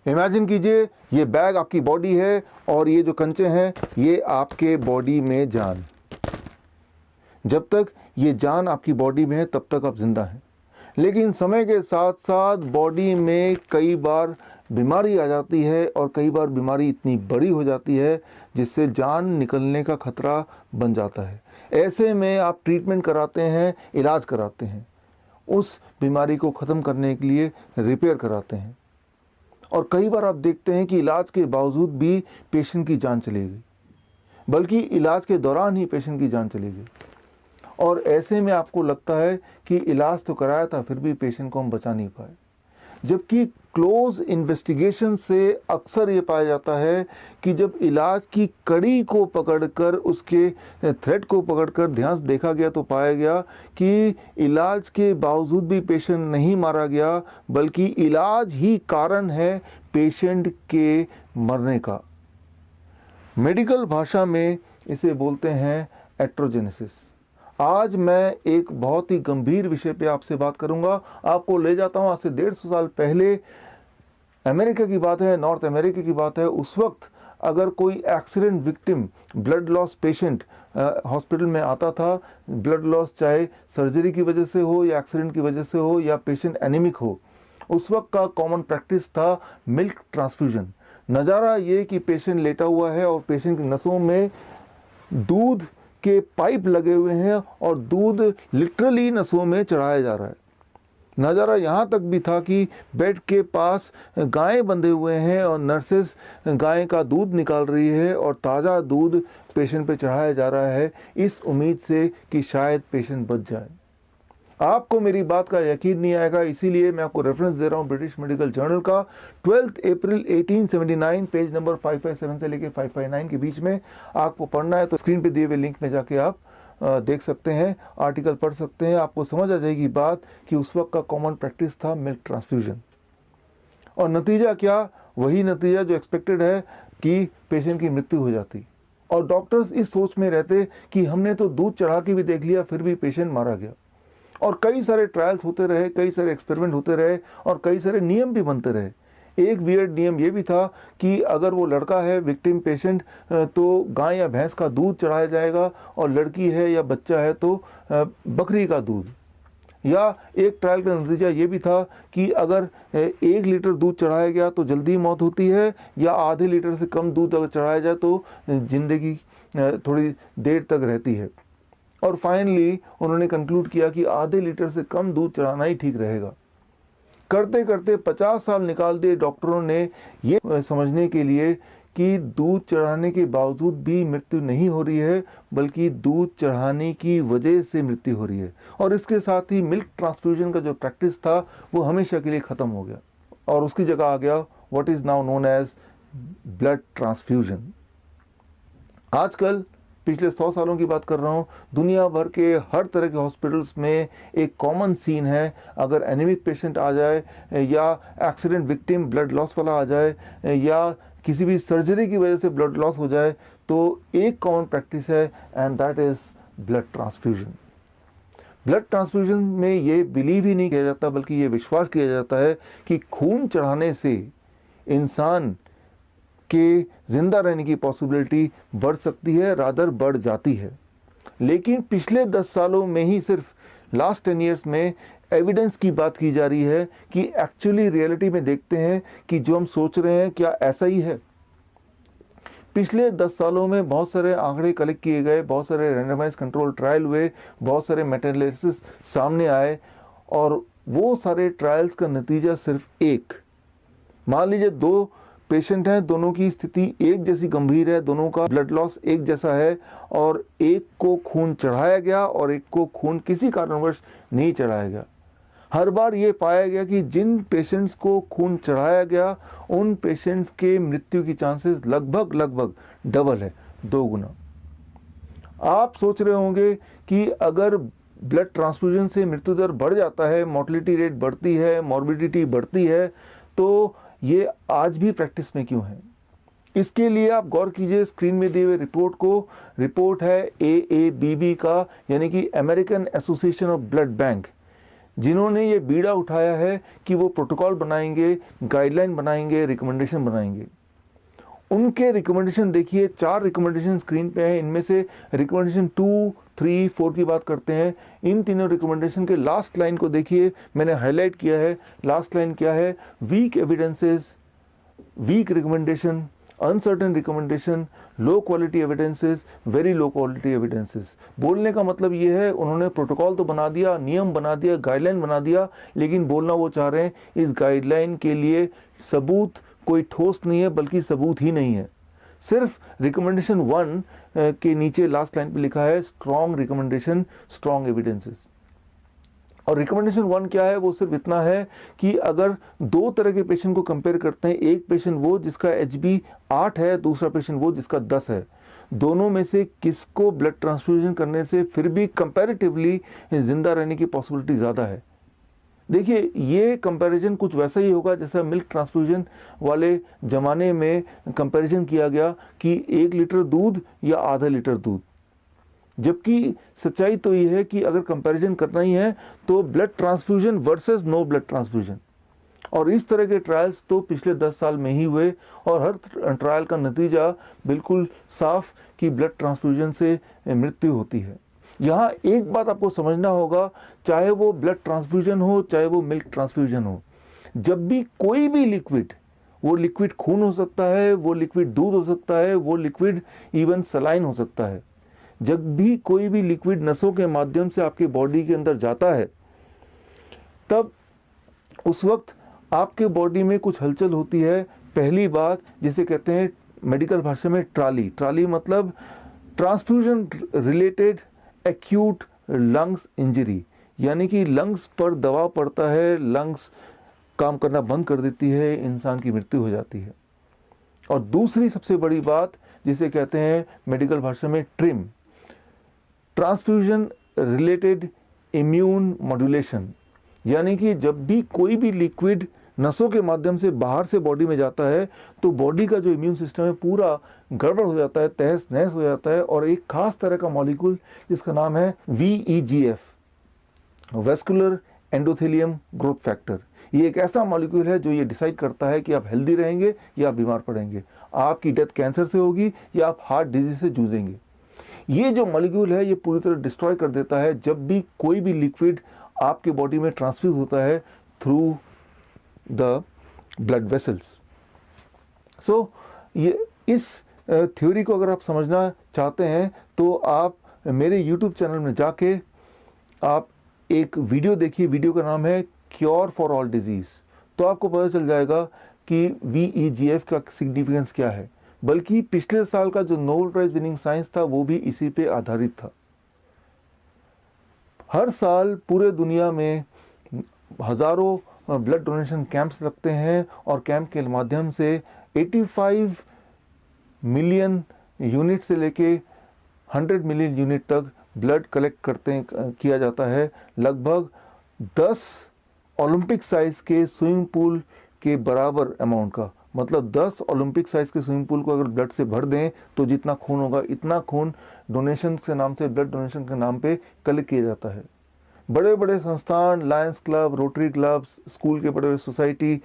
Imagine कीजिए ये bag आपकी बॉडी है और ये जो कंचे हैं ये आपके बॉडी में जान। जब तक ये जान आपकी बॉडी में है तब तक आप जिंदा हैं, लेकिन समय के साथ साथ बॉडी में कई बार बीमारी आ जाती है और कई बार बीमारी इतनी बड़ी हो जाती है जिससे जान निकलने का खतरा बन जाता है। ऐसे में आप ट्रीटमेंट कराते हैं, इलाज कराते हैं, उस बीमारी को ख़त्म करने के लिए रिपेयर कराते हैं। और कई बार आप देखते हैं कि इलाज के बावजूद भी पेशेंट की जान चली गई, बल्कि इलाज के दौरान ही पेशेंट की जान चली गई। और ऐसे में आपको लगता है कि इलाज तो कराया था फिर भी पेशेंट को हम बचा नहीं पाए। जबकि क्लोज इन्वेस्टिगेशन से अक्सर ये पाया जाता है कि जब इलाज की कड़ी को पकड़कर, उसके थ्रेड को पकड़कर ध्यान से देखा गया तो पाया गया कि इलाज के बावजूद भी पेशेंट नहीं मारा गया, बल्कि इलाज ही कारण है पेशेंट के मरने का। मेडिकल भाषा में इसे बोलते हैं एट्रोजेनेसिस। आज मैं एक बहुत ही गंभीर विषय पे आपसे बात करूंगा। आपको ले जाता हूं आज से 150 साल पहले, अमेरिका की बात है, नॉर्थ अमेरिका की बात है। उस वक्त अगर कोई accident victim, blood loss patient hospital में आता था, ब्लड लॉस चाहे सर्जरी की वजह से हो या एक्सीडेंट की वजह से हो या पेशेंट एनीमिक हो, उस वक्त का कॉमन प्रैक्टिस था मिल्क ट्रांसफ्यूजन। नज़ारा ये कि पेशेंट लेटा हुआ है और पेशेंट की नसों में दूध के पाइप लगे हुए हैं और दूध लिटरली नसों में चढ़ाया जा रहा है। नज़ारा यहाँ तक भी था कि बेड के पास गायें बंधे हुए हैं और नर्सेस गाय का दूध निकाल रही है और ताज़ा दूध पेशेंट पे चढ़ाया जा रहा है, इस उम्मीद से कि शायद पेशेंट बच जाए। आपको मेरी बात का यकीन नहीं आएगा, इसीलिए मैं आपको रेफरेंस दे रहा हूँ ब्रिटिश मेडिकल जर्नल का 12 अप्रैल 1879, पेज नंबर 557 से लेकर 559 के बीच में। आपको पढ़ना है तो स्क्रीन पे दिए हुए लिंक में जाके आप देख सकते हैं, आर्टिकल पढ़ सकते हैं। आपको समझ आ जाएगी बात कि उस वक्त का कॉमन प्रैक्टिस था मिल्क ट्रांसफ्यूजन। और नतीजा क्या? वही नतीजा जो एक्सपेक्टेड है कि पेशेंट की मृत्यु हो जाती। और डॉक्टर्स इस सोच में रहते कि हमने तो दूध चढ़ा के भी देख लिया फिर भी पेशेंट मारा गया। और कई सारे ट्रायल्स होते रहे, कई सारे एक्सपेरिमेंट होते रहे और कई सारे नियम भी बनते रहे। एक वियर्ड नियम ये भी था कि अगर वो लड़का है विक्टिम पेशेंट तो गाय या भैंस का दूध चढ़ाया जाएगा, और लड़की है या बच्चा है तो बकरी का दूध। या एक ट्रायल का नतीजा ये भी था कि अगर 1 लीटर दूध चढ़ाया गया तो जल्दी मौत होती है, या आधे लीटर से कम दूध अगर चढ़ाया जाए तो जिंदगी थोड़ी देर तक रहती है। और फाइनली उन्होंने कंक्लूड किया कि आधे लीटर से कम दूध चढ़ाना ही ठीक रहेगा। करते करते 50 साल निकाल दिए डॉक्टरों ने ये समझने के लिए कि दूध चढ़ाने के बावजूद भी मृत्यु नहीं हो रही है, बल्कि दूध चढ़ाने की वजह से मृत्यु हो रही है। और इसके साथ ही मिल्क ट्रांसफ्यूजन का जो प्रैक्टिस था वो हमेशा के लिए ख़त्म हो गया और उसकी जगह आ गया what is now known as blood transfusion. आजकल पिछले 100 सालों की बात कर रहा हूँ, दुनिया भर के हर तरह के हॉस्पिटल्स में एक कॉमन सीन है। अगर एनीमिक पेशेंट आ जाए या एक्सीडेंट विक्टिम ब्लड लॉस वाला आ जाए या किसी भी सर्जरी की वजह से ब्लड लॉस हो जाए, तो एक कॉमन प्रैक्टिस है and that is blood transfusion. Blood transfusion में ये बिलीव ही नहीं किया जाता, बल्कि ये विश्वास किया जाता है कि खून चढ़ाने से इंसान के जिंदा रहने की पॉसिबिलिटी बढ़ सकती है, रादर बढ़ जाती है। लेकिन पिछले 10 सालों में ही, सिर्फ लास्ट 10 ईयर्स में एविडेंस की बात की जा रही है कि एक्चुअली रियलिटी में देखते हैं कि जो हम सोच रहे हैं क्या ऐसा ही है। पिछले 10 सालों में बहुत सारे आंकड़े कलेक्ट किए गए, बहुत सारे रैंडमाइज कंट्रोल ट्रायल हुए, बहुत सारे मेटाएनालिसिस सामने आए, और वो सारे ट्रायल्स का नतीजा सिर्फ एक। मान लीजिए 2 पेशेंट हैं, दोनों की स्थिति एक जैसी गंभीर है, दोनों का ब्लड लॉस एक जैसा है, और एक को खून चढ़ाया गया और एक को खून किसी कारणवश नहीं चढ़ाया गया। हर बार ये पाया गया कि जिन पेशेंट्स को खून चढ़ाया गया उन पेशेंट्स के मृत्यु की चांसेस लगभग डबल है, 2 गुना। आप सोच रहे होंगे कि अगर ब्लड ट्रांसफ्यूजन से मृत्यु दर बढ़ जाता है, मोर्टेलिटी रेट बढ़ती है, मॉर्बिडिटी बढ़ती है, तो ये आज भी प्रैक्टिस में क्यों है? इसके लिए आप गौर कीजिए स्क्रीन में दिए हुए रिपोर्ट को। रिपोर्ट है AABB का, यानी कि American association of blood bank. जिन्होंने ये बीड़ा उठाया है कि वो प्रोटोकॉल बनाएंगे, गाइडलाइन बनाएंगे, रिकमेंडेशन बनाएंगे। उनके रिकमेंडेशन देखिए, 4 रिकमेंडेशन स्क्रीन पे हैं। इनमें से रिकमेंडेशन 2, 3, 4 की बात करते हैं। इन तीनों रिकमेंडेशन के लास्ट लाइन को देखिए, मैंने हाईलाइट किया है। लास्ट लाइन क्या है? Weak evidences, weak recommendation, uncertain recommendation, low quality evidences, very low quality evidences. बोलने का मतलब ये है, उन्होंने प्रोटोकॉल तो बना दिया, नियम बना दिया, गाइडलाइन बना दिया, लेकिन बोलना वो चाह रहे हैं इस गाइडलाइन के लिए सबूत कोई ठोस नहीं है, बल्कि सबूत ही नहीं है। सिर्फ रिकमेंडेशन 1 के नीचे लास्ट लाइन पे लिखा है स्ट्रॉन्ग रिकमेंडेशन, स्ट्रॉन्ग एविडेंसेस। और रिकमेंडेशन 1 क्या है? वो सिर्फ इतना है कि अगर 2 तरह के पेशेंट को कंपेयर करते हैं, एक पेशेंट वो जिसका HB 8 है, दूसरा पेशेंट वो जिसका 10 है, दोनों में से किसको ब्लड ट्रांसफ्यूजन करने से फिर भी कंपैरेटिवली जिंदा रहने की पॉसिबिलिटी ज़्यादा है। देखिए, ये कंपैरिजन कुछ वैसा ही होगा जैसा मिल्क ट्रांसफ्यूजन वाले ज़माने में कंपैरिजन किया गया कि 1 लीटर दूध या आधा लीटर दूध। जबकि सच्चाई तो ये है कि अगर कंपैरिजन करना ही है तो blood transfusion versus no blood transfusion. और इस तरह के ट्रायल्स तो पिछले 10 साल में ही हुए, और हर ट्रायल का नतीजा बिल्कुल साफ कि ब्लड ट्रांसफ्यूजन से मृत्यु होती है। यहाँ एक बात आपको समझना होगा, चाहे वो ब्लड ट्रांसफ्यूजन हो, चाहे वो मिल्क ट्रांसफ्यूजन हो, जब भी कोई भी लिक्विड, वो लिक्विड खून हो सकता है, वो लिक्विड दूध हो सकता है, वो लिक्विड इवन सलाइन हो सकता है, जब भी कोई भी लिक्विड नसों के माध्यम से आपके बॉडी के अंदर जाता है, तब उस वक्त आपके बॉडी में कुछ हलचल होती है। पहली बात जिसे कहते हैं मेडिकल भाषा में ट्राली। ट्राली मतलब transfusion related acute lungs injury, यानी कि लंग्स पर दबाव पड़ता है, लंग्स काम करना बंद कर देती है, इंसान की मृत्यु हो जाती है। और दूसरी सबसे बड़ी बात जिसे कहते हैं मेडिकल भाषा में trim, transfusion related immune modulation, यानी कि जब भी कोई भी लिक्विड नसों के माध्यम से बाहर से बॉडी में जाता है तो बॉडी का जो इम्यून सिस्टम है पूरा गड़बड़ हो जाता है, तहस नहस हो जाता है। और एक खास तरह का मॉलिक्यूल जिसका नाम है VEGF, vascular endothelium growth factor, ये एक ऐसा मॉलिक्यूल है जो ये डिसाइड करता है कि आप हेल्दी रहेंगे या आप बीमार पड़ेंगे, आपकी डेथ कैंसर से होगी या आप हार्ट डिजीज से जूझेंगे। ये जो मॉलिक्यूल है ये पूरी तरह डिस्ट्रॉय कर देता है जब भी कोई भी लिक्विड आपके बॉडी में ट्रांसफ्यूज होता है थ्रू द ब्लड वेसल्स। सो ये इस थ्योरी को अगर आप समझना चाहते हैं तो आप मेरे YouTube चैनल में जाके आप एक वीडियो देखिए। वीडियो का नाम है क्योर फॉर ऑल डिजीज़। तो आपको पता चल जाएगा कि VEGF का सिग्निफिकेंस क्या है। बल्कि पिछले साल का जो नोबेल प्राइज विनिंग साइंस था वो भी इसी पे आधारित था। हर साल पूरे दुनिया में हज़ारों ब्लड डोनेशन कैंप्स लगते हैं और कैंप के माध्यम से 85 मिलियन यूनिट से लेके 100 मिलियन यूनिट तक ब्लड कलेक्ट किया जाता है। लगभग 10 ओलंपिक साइज के स्विमिंग पूल के बराबर अमाउंट का, मतलब 10 ओलंपिक साइज के स्विमिंग पूल को अगर ब्लड से भर दें तो जितना खून होगा इतना खून डोनेशन के नाम से, ब्लड डोनेशन के नाम पे कलेक्ट किया जाता है। बड़े बड़े संस्थान, Lions club, rotary club, school के बड़े बड़े सोसाइटी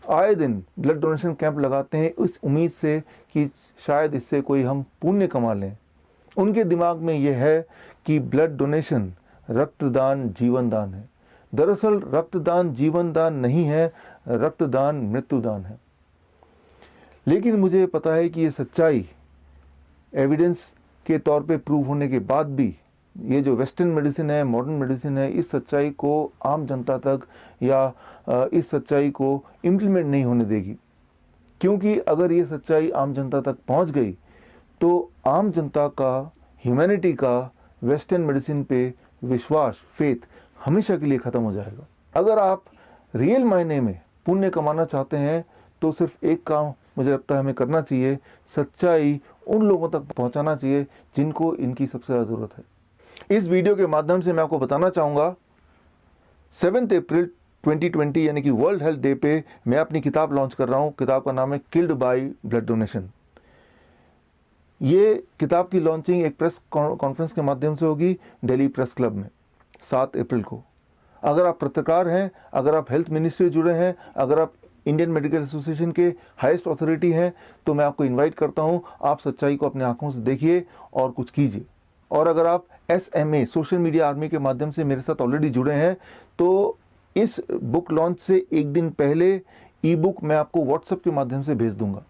आए दिन ब्लड डोनेशन कैंप लगाते हैं इस उम्मीद से कि शायद इससे कोई हम पुण्य कमा लें। उनके दिमाग में यह है कि ब्लड डोनेशन रक्तदान जीवन दान है। दरअसल रक्तदान जीवन दान नहीं है, रक्तदान मृत्युदान है। लेकिन मुझे पता है कि ये सच्चाई एविडेंस के तौर पे प्रूव होने के बाद भी ये जो वेस्टर्न मेडिसिन है, मॉडर्न मेडिसिन है, इस सच्चाई को आम जनता तक या इस सच्चाई को इम्प्लीमेंट नहीं होने देगी। क्योंकि अगर ये सच्चाई आम जनता तक पहुंच गई तो आम जनता का, ह्यूमैनिटी का वेस्टर्न मेडिसिन पे विश्वास, फेथ हमेशा के लिए ख़त्म हो जाएगा। अगर आप रियल मायने में पुण्य कमाना चाहते हैं तो सिर्फ एक काम मुझे लगता है हमें करना चाहिए, सच्चाई उन लोगों तक पहुंचाना चाहिए जिनको इनकी सबसे ज़्यादा ज़रूरत है। इस वीडियो के माध्यम से मैं आपको बताना चाहूँगा 7 अप्रैल 2020 यानी कि वर्ल्ड हेल्थ डे पे मैं अपनी किताब लॉन्च कर रहा हूँ। किताब का नाम है किल्ड बाय ब्लड डोनेशन। ये किताब की लॉन्चिंग एक प्रेस कॉन्फ्रेंस के माध्यम से होगी दिल्ली प्रेस क्लब में 7 अप्रैल को। अगर आप पत्रकार हैं, अगर आप हेल्थ मिनिस्ट्री जुड़े हैं, अगर आप इंडियन मेडिकल एसोसिएशन के हाईएस्ट अथॉरिटी हैं, तो मैं आपको इनवाइट करता हूं, आप सच्चाई को अपने आंखों से देखिए और कुछ कीजिए। और अगर आप SMA सोशल मीडिया आर्मी के माध्यम से मेरे साथ ऑलरेडी जुड़े हैं, तो इस बुक लॉन्च से एक दिन पहले ई बुक मैं आपको व्हाट्सएप के माध्यम से भेज दूंगा।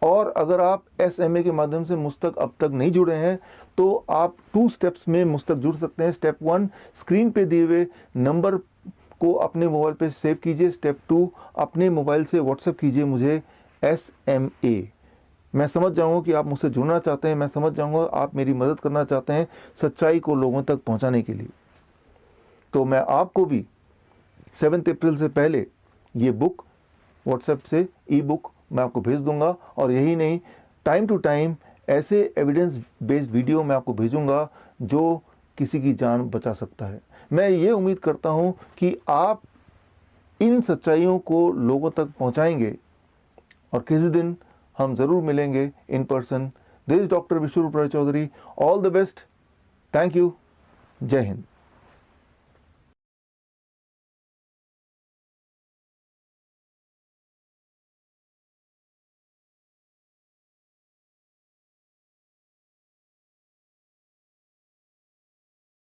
और अगर आप SMA के माध्यम से मुझ तक अब तक नहीं जुड़े हैं, तो आप 2 स्टेप्स में मुझ तक जुड़ सकते हैं। स्टेप 1, स्क्रीन पे दिए हुए नंबर को अपने मोबाइल पे सेव कीजिए। स्टेप 2, अपने मोबाइल से व्हाट्सएप कीजिए मुझे SMA। मैं समझ जाऊंगा कि आप मुझसे जुड़ना चाहते हैं, मैं समझ जाऊंगा आप मेरी मदद करना चाहते हैं सच्चाई को लोगों तक पहुंचाने के लिए। तो मैं आपको भी 7 अप्रैल से पहले ये बुक व्हाट्सएप से ई बुक मैं आपको भेज दूंगा। और यही नहीं, टाइम टू टाइम ऐसे एविडेंस बेस्ड वीडियो मैं आपको भेजूंगा जो किसी की जान बचा सकता है। मैं ये उम्मीद करता हूं कि आप इन सच्चाइयों को लोगों तक पहुंचाएंगे और किसी दिन हम ज़रूर मिलेंगे in person. This is doctor Vishwaroop Roy Chowdhury. All the best. Thank you. जय हिंद।